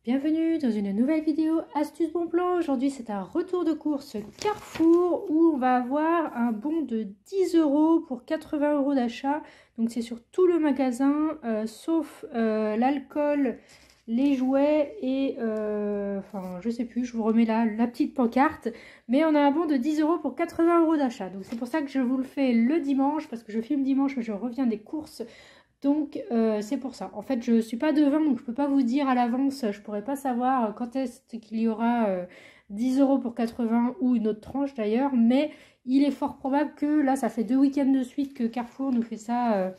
Bienvenue dans une nouvelle vidéo Astuce Bon Plan. Aujourd'hui c'est un retour de course Carrefour où on va avoir un bon de 10 € pour 80 € d'achat. Donc c'est sur tout le magasin sauf l'alcool, les jouets et enfin je sais plus, je vous remets là la petite pancarte. Mais on a un bon de 10 € pour 80 € d'achat. Donc c'est pour ça que je vous le fais le dimanche parce que je filme dimanche mais je reviens des courses. Donc c'est pour ça. En fait, je ne suis pas devin, donc je ne peux pas vous dire à l'avance. Je ne pourrais pas savoir quand est-ce qu'il y aura 10 € pour 80 ou une autre tranche d'ailleurs. Mais il est fort probable que là, ça fait 2 week-ends de suite que Carrefour nous fait ça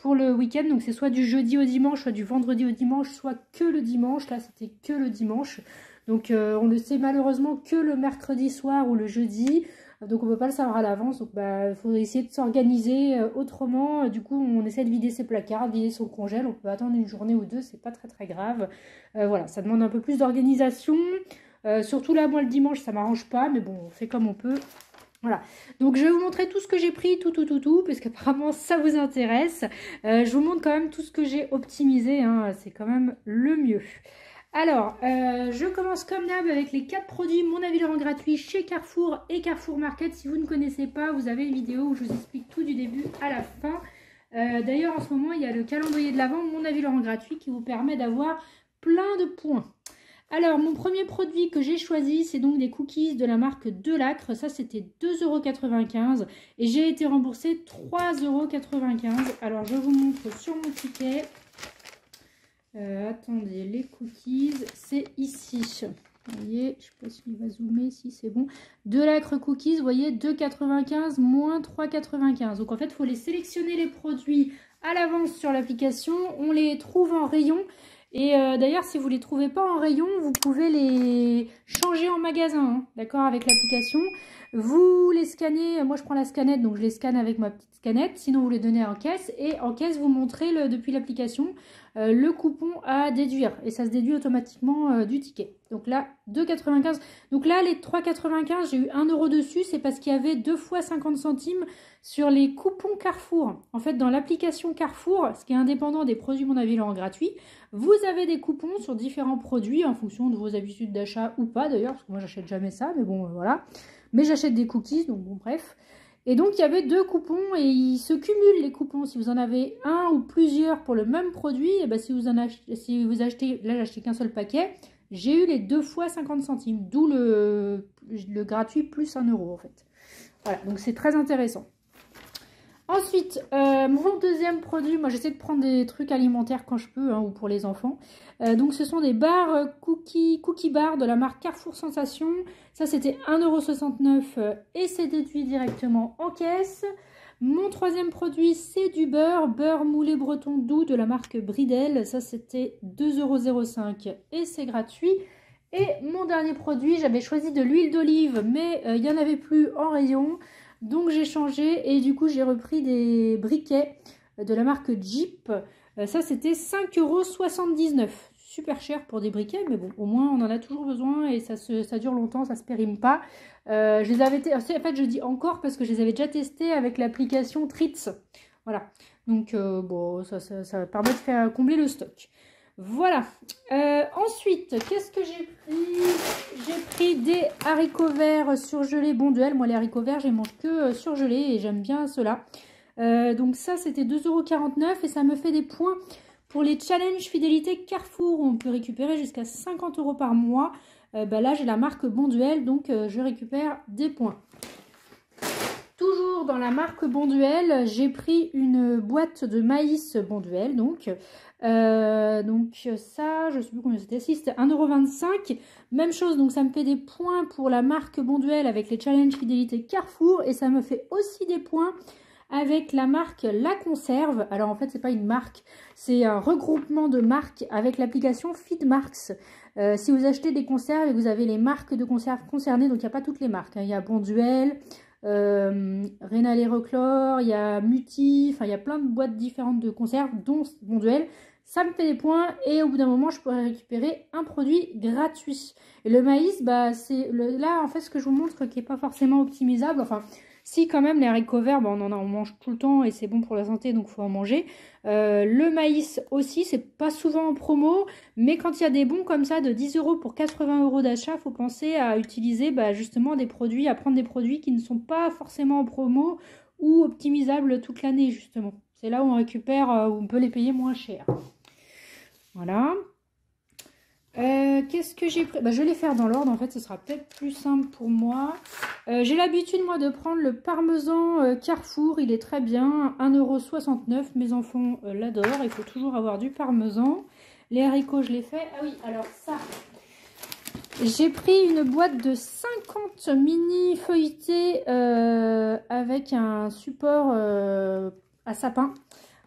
pour le week-end. Donc c'est soit du jeudi au dimanche, soit du vendredi au dimanche, soit que le dimanche. Là, c'était que le dimanche. Donc on ne sait malheureusement que le mercredi soir ou le jeudi. Donc on ne peut pas le savoir à l'avance, donc il faut essayer de s'organiser autrement. Du coup on essaie de vider ses placards, de vider son congèle, on peut attendre une journée ou deux, c'est pas très grave. Voilà, ça demande un peu plus d'organisation. Surtout là, moi le dimanche ça m'arrange pas, mais bon, on fait comme on peut. Voilà, donc je vais vous montrer tout ce que j'ai pris, tout, parce qu'apparemment ça vous intéresse. Je vous montre quand même tout ce que j'ai optimisé, hein, c'est quand même le mieux. Alors, je commence comme d'hab avec les 4 produits Mon Avis le rend gratuit chez Carrefour et Carrefour Market. Si vous ne connaissez pas, vous avez une vidéo où je vous explique tout du début à la fin. D'ailleurs, en ce moment, il y a le calendrier de l'Avent Mon Avis le rend gratuit qui vous permet d'avoir plein de points. Alors, mon premier produit que j'ai choisi, c'est donc des cookies de la marque Delacre. Ça, c'était 2,95 € et j'ai été remboursée 3,95 €. Alors, je vous montre sur mon ticket. Attendez, les cookies, c'est ici. Vous voyez, je ne sais pas s'il va zoomer, si c'est bon. Delacre cookies, vous voyez, 2,95 moins 3,95. Donc en fait, il faut les sélectionner les produits à l'avance sur l'application. On les trouve en rayon. Et d'ailleurs, si vous ne les trouvez pas en rayon, vous pouvez les changer en magasin, hein, d'accord, avec l'application. Vous les scannez, moi je prends la scannette, donc je les scanne avec ma petite scannette. Sinon, vous les donnez en caisse. Et en caisse, vous montrez depuis l'application le coupon à déduire. Et ça se déduit automatiquement du ticket. Donc là, 2,95 €. Donc là, les 3,95 €, j'ai eu 1 € dessus. C'est parce qu'il y avait 2 fois 50 centimes sur les coupons Carrefour. En fait, dans l'application Carrefour, ce qui est indépendant des produits Mon Avis le rend gratuit, vous avez des coupons sur différents produits en fonction de vos habitudes d'achat ou pas d'ailleurs, parce que moi j'achète jamais ça, mais bon voilà. Mais j'achète des cookies, donc bon bref. Et donc il y avait 2 coupons et ils se cumulent les coupons. Si vous en avez un ou plusieurs pour le même produit, et ben si vous achetez, là j'ai acheté qu'un seul paquet, j'ai eu les 2 fois 50 centimes, d'où le gratuit plus 1 € en fait. Voilà, donc c'est très intéressant. Ensuite, mon deuxième produit, moi j'essaie de prendre des trucs alimentaires quand je peux, hein, ou pour les enfants. Donc ce sont des barres cookie bar de la marque Carrefour Sensation. Ça c'était 1,69 € et c'est déduit directement en caisse. Mon troisième produit c'est du beurre moulé breton doux de la marque Bridel. Ça c'était 2,05 € et c'est gratuit. Et mon dernier produit, j'avais choisi de l'huile d'olive, mais il n'y en avait plus en rayon. Donc j'ai changé et du coup j'ai repris des briquets de la marque Jeep. Ça c'était 5,79 €. Super cher pour des briquets, mais bon, au moins on en a toujours besoin et ça dure longtemps, ça se périme pas. Je les avais en fait je dis encore parce que je les avais déjà testés avec l'application Tritz. Voilà, donc bon, ça permet de faire combler le stock. Voilà. Ensuite, qu'est-ce que j'ai pris? J'ai pris des haricots verts surgelés Bonduelle. Moi, les haricots verts, je les mange que surgelés et j'aime bien cela. Donc ça, c'était 2,49 € et ça me fait des points pour les challenges fidélité Carrefour où on peut récupérer jusqu'à 50 € par mois. Là, j'ai la marque Bonduelle, donc je récupère des points. Toujours dans la marque Bonduelle, j'ai pris une boîte de maïs Bonduelle, donc ça, je ne sais plus combien c'était, si c'était 1,25 €. Même chose, donc ça me fait des points pour la marque Bonduelle avec les challenges fidélité Carrefour et ça me fait aussi des points avec la marque La Conserve. Alors en fait, c'est pas une marque, c'est un regroupement de marques avec l'application Feedmarks. Si vous achetez des conserves et vous avez les marques de conserves concernées, donc il n'y a pas toutes les marques, hein, il y a Bonduelle, Rénal et Reclore, il y a Muti, enfin il y a plein de boîtes différentes de conserves, dont Bonduelle. Ça me fait des points et au bout d'un moment, je pourrais récupérer un produit gratuit. Et le maïs, bah, c'est là, en fait, ce que je vous montre qui n'est pas forcément optimisable. Enfin, Si, quand même, les haricots verts, on mange tout le temps et c'est bon pour la santé, donc il faut en manger. Le maïs aussi, c'est pas souvent en promo, mais quand il y a des bons comme ça de 10 € pour 80 € d'achat, il faut penser à utiliser justement des produits, à prendre des produits qui ne sont pas forcément en promo ou optimisables toute l'année, justement. C'est là où on récupère, où on peut les payer moins cher. Voilà. Qu'est-ce que j'ai pris? Je vais les faire dans l'ordre, en fait, ce sera peut-être plus simple pour moi. J'ai l'habitude, moi, de prendre le parmesan Carrefour, il est très bien, 1,69 €, mes enfants l'adorent, il faut toujours avoir du parmesan. Les haricots, je les fais. Ah oui, alors ça, j'ai pris une boîte de 50 mini feuilletés avec un support à sapin.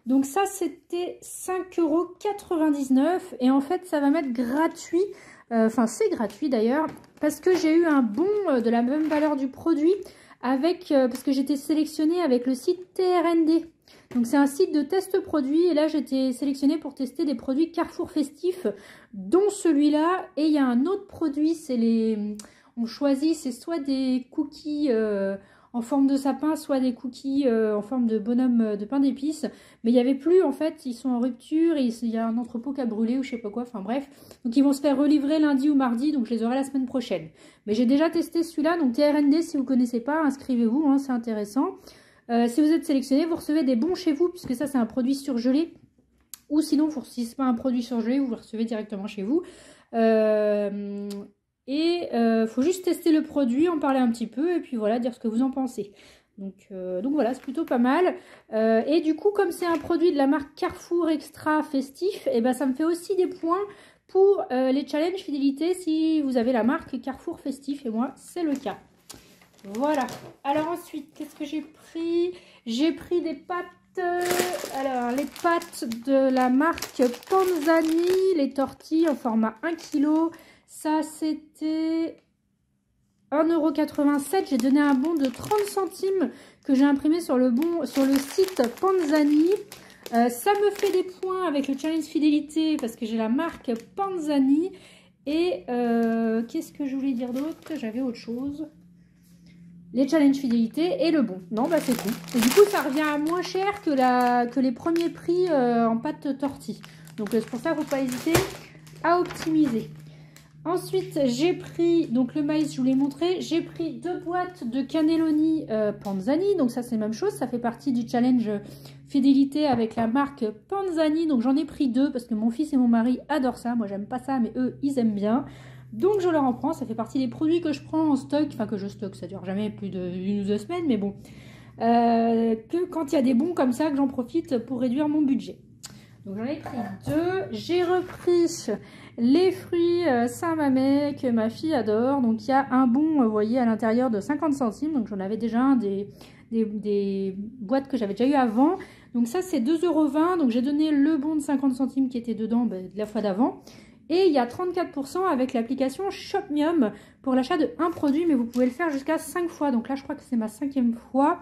Donc ça, c'était 5,99 € et en fait, ça va m'être gratuit. Enfin, c'est gratuit d'ailleurs, parce que j'ai eu un bon de la même valeur du produit avec parce que j'étais sélectionnée avec le site TRND. Donc c'est un site de test produit et là j'étais sélectionnée pour tester des produits Carrefour festifs, dont celui-là. Et il y a un autre produit, c'est les... On choisit, c'est soit des cookies en forme de sapin, soit des cookies en forme de bonhomme de pain d'épices. Mais il n'y avait plus, en fait, ils sont en rupture, et il y a un entrepôt qui a brûlé ou je sais pas quoi, enfin bref. Donc ils vont se faire relivrer lundi ou mardi, donc je les aurai la semaine prochaine. Mais j'ai déjà testé celui-là, donc TRND, si vous ne connaissez pas, inscrivez-vous, hein, c'est intéressant. Si vous êtes sélectionné, vous recevez des bons chez vous, puisque ça c'est un produit surgelé. Ou sinon, si ce n'est pas un produit surgelé, vous le recevez directement chez vous. Faut juste tester le produit, en parler un petit peu, et puis voilà, dire ce que vous en pensez. Donc voilà, c'est plutôt pas mal. Et du coup, comme c'est un produit de la marque Carrefour Extra Festif, et ça me fait aussi des points pour les challenges fidélité si vous avez la marque Carrefour Festif, et moi, c'est le cas. Voilà. Alors ensuite, qu'est-ce que j'ai pris? J'ai pris des pâtes. Alors, les pâtes de la marque Panzani, les tortilles en format 1 kg. Ça, c'était 1,87 €. J'ai donné un bon de 30 centimes que j'ai imprimé sur le site Panzani. Ça me fait des points avec le challenge fidélité parce que j'ai la marque Panzani. Et qu'est-ce que je voulais dire d'autre? J'avais autre chose. Les challenges fidélité et le bon. Non, c'est tout. Et du coup, ça revient à moins cher que les premiers prix en pâte tortille. Donc, c'est pour ça qu'il ne faut pas hésiter à optimiser. Ensuite, j'ai pris, donc le maïs, je vous l'ai montré, j'ai pris 2 boîtes de cannelloni Panzani. Donc, ça, c'est la même chose. Ça fait partie du challenge fidélité avec la marque Panzani. Donc, j'en ai pris 2 parce que mon fils et mon mari adorent ça. Moi, j'aime pas ça, mais eux, ils aiment bien. Donc je leur en prends, ça fait partie des produits que je prends en stock, enfin que je stocke, ça dure jamais plus d'1 ou 2 semaines, mais bon. Que quand il y a des bons comme ça, que j'en profite pour réduire mon budget. Donc j'en ai pris 2. J'ai repris les fruits Saint-Mamet que ma fille adore. Donc il y a un bon, vous voyez, à l'intérieur de 50 centimes. Donc j'en avais déjà un des boîtes que j'avais déjà eu avant. Donc ça c'est 2,20 €. Donc j'ai donné le bon de 50 centimes qui était dedans de la fois d'avant. Et il y a 34% avec l'application Shopmium pour l'achat de un produit, mais vous pouvez le faire jusqu'à 5 fois. Donc là, je crois que c'est ma 5e fois.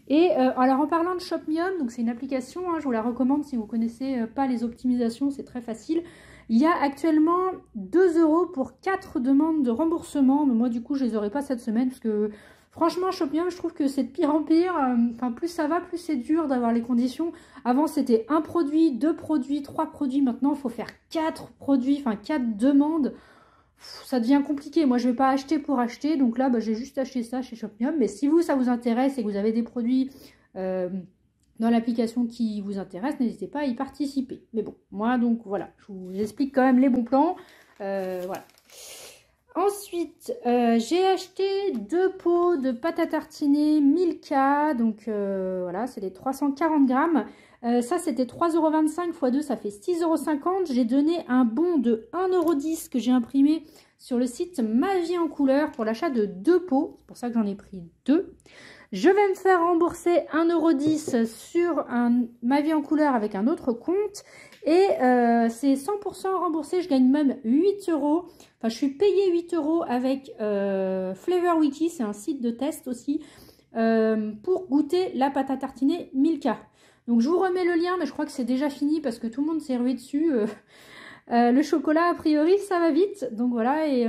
Et alors, en parlant de Shopmium, donc c'est une application, hein, je vous la recommande si vous ne connaissez pas les optimisations, c'est très facile. Il y a actuellement 2 € pour 4 demandes de remboursement. Mais moi, du coup, je ne les aurai pas cette semaine parce que... Franchement, Shopmium, je trouve que c'est de pire en pire. Enfin, plus ça va, plus c'est dur d'avoir les conditions. Avant, c'était 1 produit, 2 produits, 3 produits. Maintenant, il faut faire 4 produits, enfin 4 demandes. Ça devient compliqué. Moi, je ne vais pas acheter pour acheter. Donc là, j'ai juste acheté ça chez Shopmium. Mais si vous, ça vous intéresse et que vous avez des produits dans l'application qui vous intéressent, n'hésitez pas à y participer. Mais bon, moi, donc voilà, je vous explique quand même les bons plans. Voilà. Ensuite, j'ai acheté 2 pots de pâte à tartiner Milka. Donc voilà, c'est les 340 grammes. Ça, c'était 3,25 € x 2, ça fait 6,50 €. J'ai donné un bon de 1,10 € que j'ai imprimé sur le site Ma Vie en Couleur pour l'achat de 2 pots. C'est pour ça que j'en ai pris 2. Je vais me faire rembourser 1,10 € sur Ma Vie en Couleur avec un autre compte. Et c'est 100% remboursé, je gagne même 8 €. Enfin, je suis payée 8 € avec Flavor Wiki, c'est un site de test aussi, pour goûter la pâte à tartiner Milka. Donc, je vous remets le lien, mais je crois que c'est déjà fini parce que tout le monde s'est rué dessus. Le chocolat, a priori, ça va vite. Donc voilà, et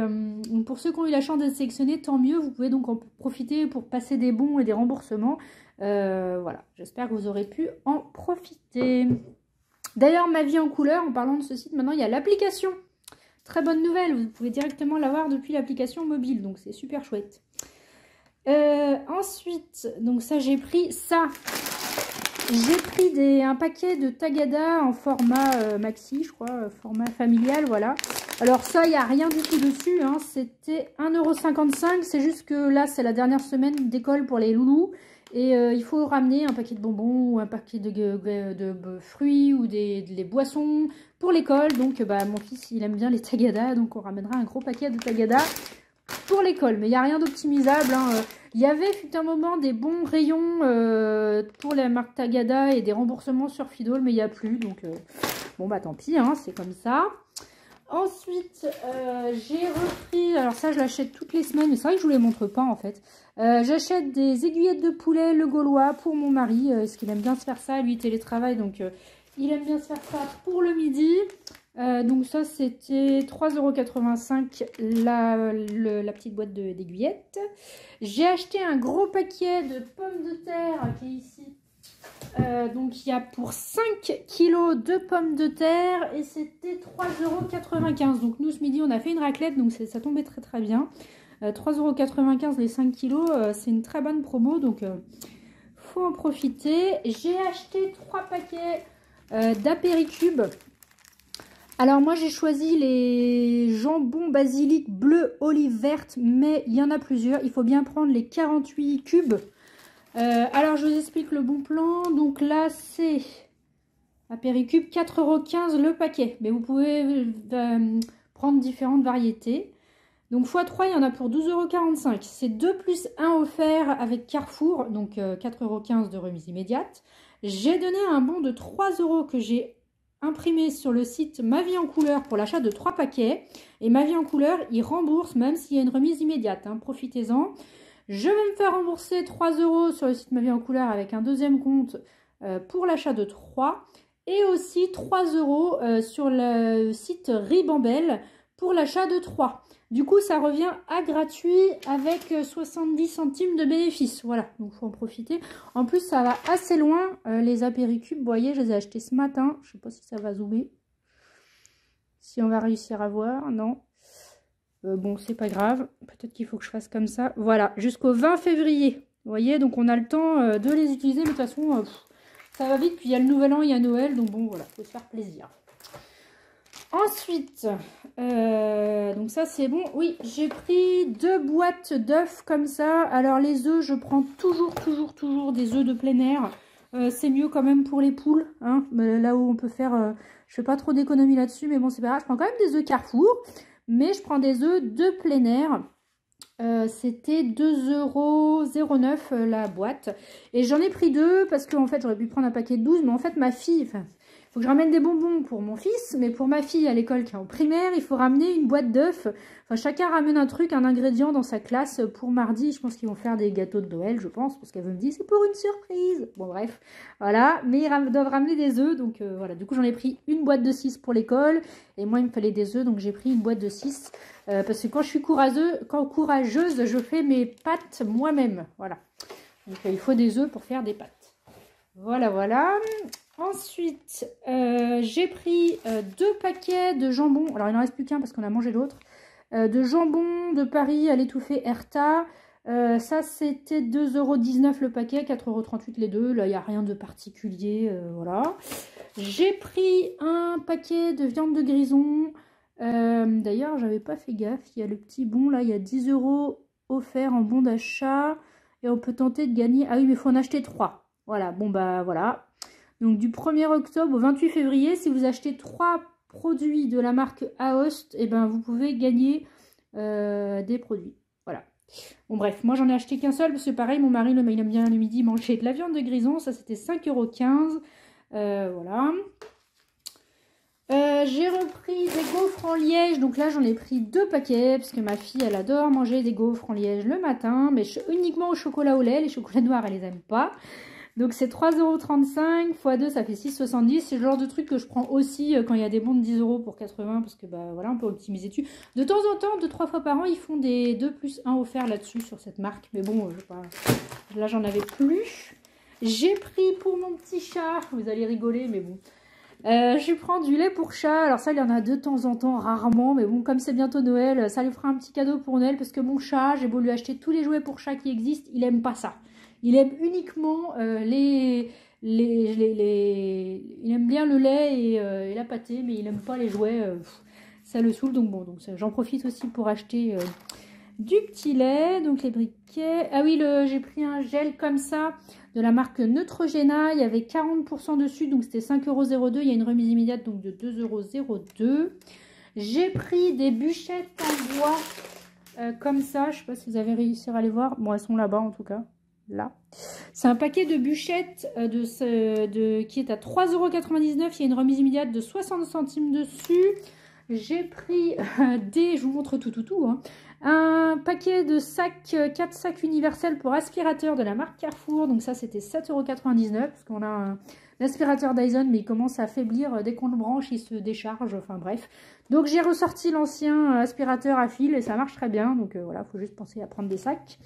pour ceux qui ont eu la chance d'être sélectionnés, tant mieux. Vous pouvez donc en profiter pour passer des bons et des remboursements. Voilà, j'espère que vous aurez pu en profiter. D'ailleurs, Ma Vie en Couleur, en parlant de ce site, maintenant il y a l'application. Très bonne nouvelle, vous pouvez directement l'avoir depuis l'application mobile, donc c'est super chouette. Ensuite, donc ça j'ai pris ça. J'ai pris un paquet de Tagada en format maxi, je crois, format familial, voilà. Alors ça, il n'y a rien du tout dessus, hein. C'était 1,55 €. C'est juste que là, c'est la dernière semaine d'école pour les loulous. Et il faut ramener un paquet de bonbons ou un paquet de fruits ou des boissons pour l'école. Donc mon fils, il aime bien les Tagada, donc on ramènera un gros paquet de Tagada pour l'école. Mais il n'y a rien d'optimisable, hein. Il y avait, fut un moment, des bons rayons pour la marque Tagada et des remboursements sur Fidol, mais il n'y a plus. Donc, bon, bah tant pis, hein, c'est comme ça. Ensuite, j'ai repris, alors ça, je l'achète toutes les semaines, mais c'est vrai que je ne vous les montre pas, en fait. J'achète des aiguillettes de poulet, le gaulois, pour mon mari, parce qu'il aime bien se faire ça. Lui, il télétravaille, donc il aime bien se faire ça pour le midi. Donc ça c'était 3,85 € la petite boîte d'aiguillettes. J'ai acheté un gros paquet de pommes de terre qui est ici. Donc il y a pour 5 kg de pommes de terre et c'était 3,95 €. Donc nous ce midi on a fait une raclette, donc ça tombait très très bien. 3,95 € les 5 kg, c'est une très bonne promo, donc faut en profiter. J'ai acheté 3 paquets d'apéricubes. Alors moi j'ai choisi les jambons basilic bleu olive verte, mais il y en a plusieurs. Il faut bien prendre les 48 cubes. Alors je vous explique le bon plan. Donc là c'est apéricube 4,15 € le paquet. Mais vous pouvez prendre différentes variétés. Donc x3 il y en a pour 12,45 €. C'est 2 plus 1 offert avec Carrefour. Donc 4,15 € de remise immédiate. J'ai donné un bon de 3 € que j'ai imprimé sur le site Ma Vie en Couleur pour l'achat de 3 paquets. Et Ma Vie en Couleur, il rembourse même s'il y a une remise immédiate, hein. Profitez-en. Je vais me faire rembourser 3 € sur le site Ma Vie en Couleur avec un deuxième compte pour l'achat de 3. Et aussi 3 € sur le site Ribambelle pour l'achat de 3. Du coup, ça revient à gratuit avec 70 centimes de bénéfice. Voilà, donc il faut en profiter. En plus, ça va assez loin. Les apéricubes, vous voyez, je les ai achetés ce matin. Je ne sais pas si ça va zoomer. Si on va réussir à voir, non. Bon, c'est pas grave. Peut-être qu'il faut que je fasse comme ça. Voilà, jusqu'au 20 février. Vous voyez, donc on a le temps de les utiliser. Mais de toute façon, ça va vite. Puis il y a le nouvel an, il y a Noël. Donc bon, voilà, il faut se faire plaisir. Ensuite, donc ça c'est bon. Oui, j'ai pris 2 boîtes d'œufs comme ça. Alors les œufs, je prends toujours des œufs de plein air. C'est mieux quand même pour les poules, hein. Là où on peut faire, je fais pas trop d'économie là-dessus, mais bon c'est pas grave. Je prends quand même des œufs Carrefour, mais je prends des œufs de plein air. C'était 2,09 € la boîte. Et j'en ai pris 2 parce qu'en fait j'aurais pu prendre un paquet de 12, mais en fait ma fille... Enfin, faut que je ramène des bonbons pour mon fils, mais pour ma fille à l'école qui est en primaire, il faut ramener une boîte d'œufs. Enfin, chacun ramène un truc, un ingrédient dans sa classe pour mardi. Je pense qu'ils vont faire des gâteaux de Noël, je pense, parce qu'elle veut me dire c'est pour une surprise. Bon, bref, voilà. Mais ils doivent ramener des œufs, donc voilà. Du coup, j'en ai pris une boîte de 6 pour l'école. Et moi, il me fallait des œufs, donc j'ai pris une boîte de 6. Parce que quand je suis courageuse, je fais mes pâtes moi-même. Voilà. Donc, il faut des œufs pour faire des pâtes. Voilà, voilà. Ensuite, j'ai pris 2 paquets de jambon. Alors, il n'en reste plus qu'un parce qu'on a mangé l'autre. De jambon de Paris à l'étouffée Erta. Ça, c'était 2,19 € le paquet, 4,38 € les deux. Là, il n'y a rien de particulier. Voilà. J'ai pris un paquet de viande de grison. D'ailleurs, j'avais pas fait gaffe. Il y a le petit bon. Là, il y a 10 € offerts en bon d'achat. Et on peut tenter de gagner. Ah oui, mais il faut en acheter 3. Voilà. Bon, bah, voilà. Donc du 1er octobre au 28 février, si vous achetez 3 produits de la marque Aost, et ben vous pouvez gagner des produits. Voilà. Bon bref, moi j'en ai acheté qu'un seul, parce que pareil, mon mari il aime bien le midi manger de la viande de grison, ça c'était 5,15 €. Voilà. J'ai repris des gaufres en liège, donc là j'en ai pris 2 paquets, parce que ma fille elle adore manger des gaufres en liège le matin, mais uniquement au chocolat au lait, les chocolats noirs elle les aime pas. Donc c'est 3,35 € x 2, ça fait 6,70 €. C'est le genre de truc que je prends aussi quand il y a des bons de 10 € pour 80, parce que bah voilà, on peut optimiser dessus. De temps en temps, 2-3 fois par an, ils font des 2 plus 1 offert là-dessus sur cette marque. Mais bon, là j'en avais plus. J'ai pris pour mon petit chat, vous allez rigoler, mais bon. Je prends du lait pour chat. Alors ça, il y en a de temps en temps, rarement. Mais bon, comme c'est bientôt Noël, ça lui fera un petit cadeau pour Noël. Parce que mon chat, j'ai beau lui acheter tous les jouets pour chat qui existent, il aime pas ça. Il aime uniquement il aime bien le lait et la pâtée, mais il aime pas les jouets. Ça le saoule. Donc bon, j'en profite aussi pour acheter du petit lait. Donc les briquets. Ah oui, j'ai pris un gel comme ça de la marque Neutrogena. Il y avait 40% dessus, donc c'était 5,02 €. Il y a une remise immédiate donc de 2,02 €. J'ai pris des bûchettes en bois comme ça. Je ne sais pas si vous avez réussi à les voir. Bon, elles sont là-bas en tout cas. Là. C'est un paquet de bûchettes qui est à 3,99 €. Il y a une remise immédiate de 60 centimes dessus. J'ai pris je vous montre tout, hein. Un paquet de sacs, 4 sacs universels pour aspirateur de la marque Carrefour. Donc ça, c'était 7,99 € parce qu'on a un aspirateur Dyson, mais il commence à faiblir. Dès qu'on le branche, il se décharge. Enfin bref. Donc j'ai ressorti l'ancien aspirateur à fil et ça marche très bien. Donc voilà, il faut juste penser à prendre des sacs.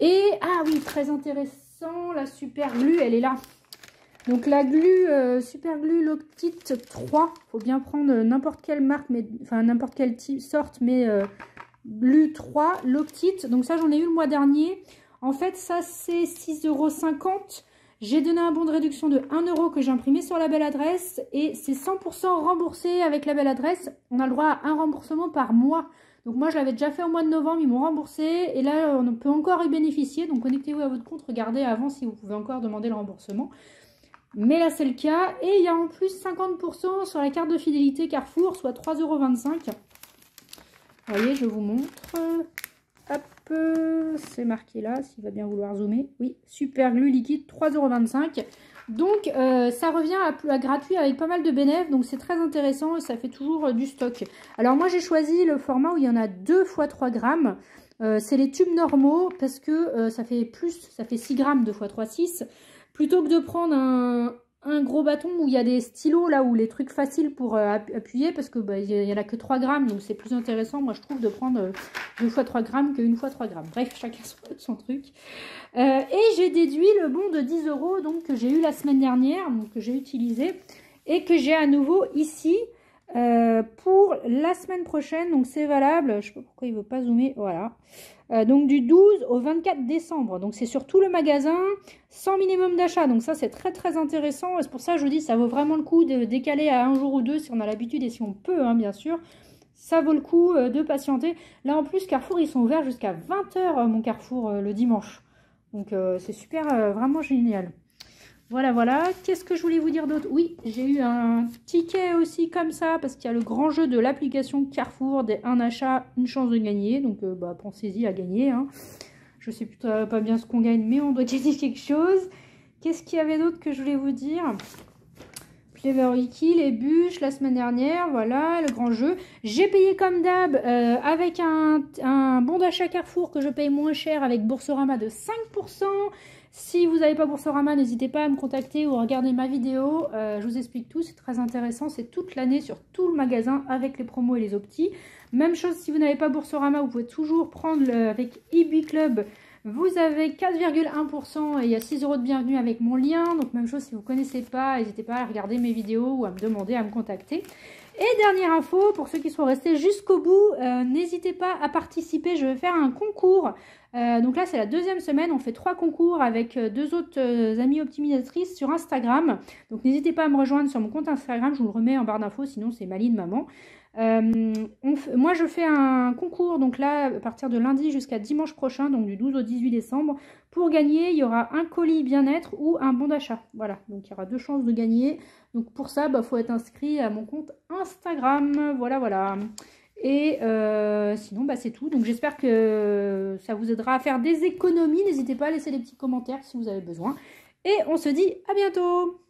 Et, ah oui, très intéressant, la super glue, elle est là. Donc la glue, super glue Loctite 3. Il faut bien prendre n'importe quelle marque, mais enfin n'importe quelle sorte, mais... Glue 3 Loctite, donc ça j'en ai eu le mois dernier. En fait ça c'est 6,50 €. J'ai donné un bon de réduction de 1 € que j'ai imprimé sur la belle adresse et c'est 100% remboursé avec la belle adresse. On a le droit à un remboursement par mois. Donc moi je l'avais déjà fait au mois de novembre, ils m'ont remboursé et là on peut encore y bénéficier. Donc connectez-vous à votre compte, regardez avant si vous pouvez encore demander le remboursement. Mais là c'est le cas et il y a en plus 50% sur la carte de fidélité Carrefour, soit 3,25 €. Vous voyez, je vous montre. Hop, c'est marqué là, s'il va bien vouloir zoomer. Oui, super glue liquide, 3,25 €. Donc, ça revient à gratuit avec pas mal de bénéfices. Donc, c'est très intéressant et ça fait toujours du stock. Alors, moi, j'ai choisi le format où il y en a 2 x 3 grammes. C'est les tubes normaux parce que ça fait 6 grammes, 2 x 3, 6. Plutôt que de prendre un gros bâton où il y a des stylos là où les trucs faciles pour appuyer parce que il y en a que 3 grammes, donc c'est plus intéressant moi je trouve de prendre 2 x 3 grammes que 1 x 3 grammes. Bref, chacun son truc. Et j'ai déduit le bon de 10 € donc que j'ai eu la semaine dernière, donc que j'ai utilisé et que j'ai à nouveau ici pour la semaine prochaine. Donc c'est valable, je sais pas pourquoi il veut pas zoomer, voilà. Donc du 12 au 24 décembre. Donc c'est sur tout le magasin, sans minimum d'achat. Donc ça c'est très très intéressant. Et c'est pour ça que je vous dis ça vaut vraiment le coup de décaler à un jour ou deux si on a l'habitude et si on peut, hein, bien sûr. Ça vaut le coup de patienter. Là en plus Carrefour ils sont ouverts jusqu'à 20 h mon Carrefour le dimanche. Donc c'est super, vraiment génial. Voilà, voilà. Qu'est-ce que je voulais vous dire d'autre? Oui, j'ai eu un ticket aussi comme ça, parce qu'il y a le grand jeu de l'application Carrefour, un achat, une chance de gagner. Donc, pensez-y à gagner. Hein. Je sais plutôt pas bien ce qu'on gagne, mais on doit gagner quelque chose. Qu'est-ce qu'il y avait d'autre que je voulais vous dire? Flavor Wiki, les bûches, la semaine dernière, voilà, le grand jeu. J'ai payé comme d'hab avec un bon d'achat Carrefour que je paye moins cher avec Boursorama de 5%. Si vous n'avez pas Boursorama, n'hésitez pas à me contacter ou à regarder ma vidéo. Je vous explique tout, c'est très intéressant. C'est toute l'année sur tout le magasin avec les promos et les optis. Même chose, si vous n'avez pas Boursorama, vous pouvez toujours prendre avec eBuy-Club. Vous avez 4,1% et il y a 6 € de bienvenue avec mon lien. Donc même chose, si vous ne connaissez pas, n'hésitez pas à regarder mes vidéos ou à me demander, à me contacter. Et dernière info, pour ceux qui sont restés jusqu'au bout, n'hésitez pas à participer. Je vais faire un concours. Donc là, c'est la deuxième semaine. On fait 3 concours avec 2 autres amies optimisatrices sur Instagram. Donc n'hésitez pas à me rejoindre sur mon compte Instagram. Je vous le remets en barre d'infos, sinon c'est Maline Maman. Moi, je fais un concours, donc là, à partir de lundi jusqu'à dimanche prochain, donc du 12 au 18 décembre. Pour gagner, il y aura un colis bien-être ou un bon d'achat. Voilà, donc il y aura 2 chances de gagner. Donc pour ça, faut être inscrit à mon compte Instagram. Voilà, voilà. Et sinon, c'est tout. Donc j'espère que ça vous aidera à faire des économies. N'hésitez pas à laisser des petits commentaires si vous avez besoin. Et on se dit à bientôt!